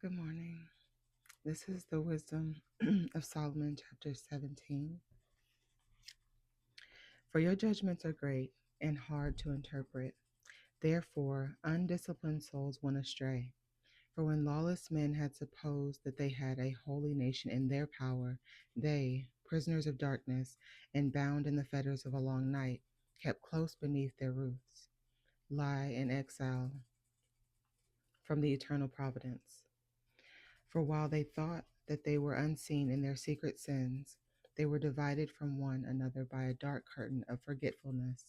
Good morning. This is the Wisdom of Solomon, chapter 17. For your judgments are great and hard to interpret. Therefore, undisciplined souls went astray. For when lawless men had supposed that they had a holy nation in their power, they, prisoners of darkness and bound in the fetters of a long night, kept close beneath their roofs, lie in exile from the eternal providence. For while they thought that they were unseen in their secret sins, they were divided from one another by a dark curtain of forgetfulness,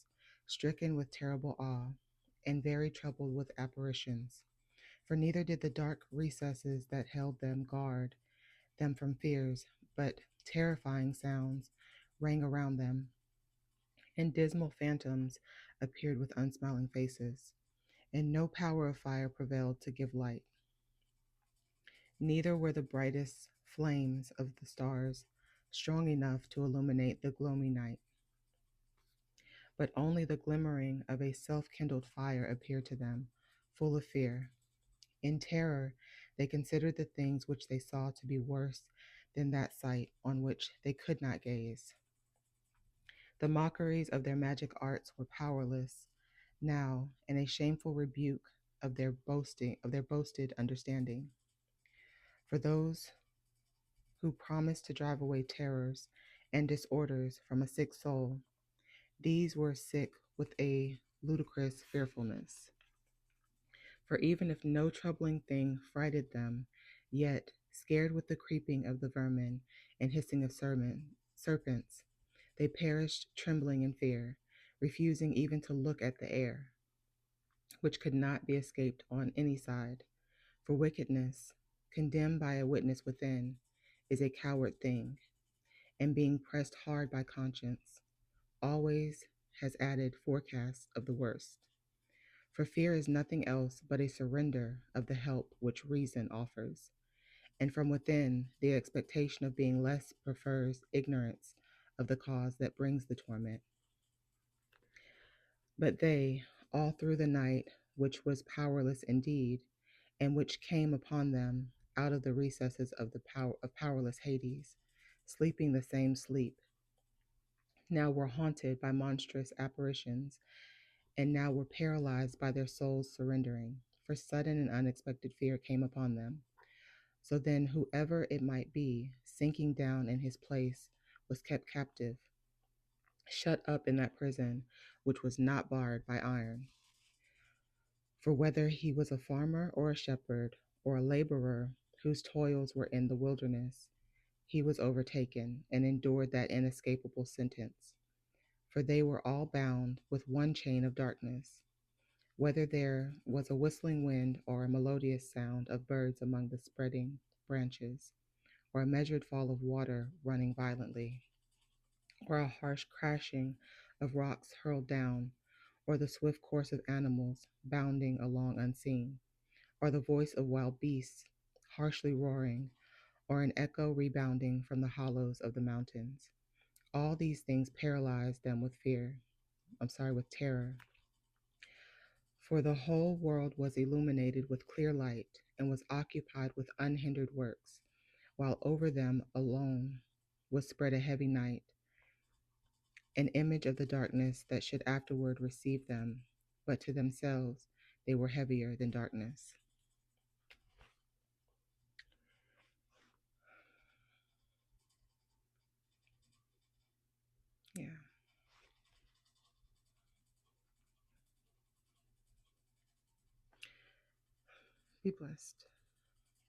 stricken with terrible awe, and very troubled with apparitions. For neither did the dark recesses that held them guard them from fears, but terrifying sounds rang around them, and dismal phantoms appeared with unsmiling faces, and no power of fire prevailed to give light. Neither were the brightest flames of the stars strong enough to illuminate the gloomy night, but only the glimmering of a self kindled fire appeared to them, full of fear. In terror, they considered the things which they saw to be worse than that sight on which they could not gaze. The mockeries of their magic arts were powerless now, in a shameful rebuke of their boasted understanding. For those who promised to drive away terrors and disorders from a sick soul, these were sick with a ludicrous fearfulness. For even if no troubling thing frighted them, yet, scared with the creeping of the vermin and hissing of serpents, they perished trembling in fear, refusing even to look at the air, which could not be escaped on any side. For wickedness, condemned by a witness within, is a coward thing, and being pressed hard by conscience, always has added forecasts of the worst. For fear is nothing else but a surrender of the help which reason offers, and from within the expectation of being less prefers ignorance of the cause that brings the torment. But they, all through the night, which was powerless indeed, and which came upon them out of the recesses of powerless Hades, sleeping the same sleep, now were haunted by monstrous apparitions, and now were paralyzed by their souls surrendering, for sudden and unexpected fear came upon them. So then, whoever it might be, sinking down in his place, was kept captive, shut up in that prison which was not barred by iron. For whether he was a farmer or a shepherd, or a laborer whose toils were in the wilderness, he was overtaken and endured that inescapable sentence. For they were all bound with one chain of darkness, whether there was a whistling wind or a melodious sound of birds among the spreading branches, or a measured fall of water running violently, or a harsh crashing of rocks hurled down, or the swift course of animals bounding along unseen, or the voice of wild beasts harshly roaring, or an echo rebounding from the hollows of the mountains. All these things paralyzed them with terror. For the whole world was illuminated with clear light and was occupied with unhindered works, while over them alone was spread a heavy night, an image of the darkness that should afterward receive them, but to themselves they were heavier than darkness. Yeah. Be blessed.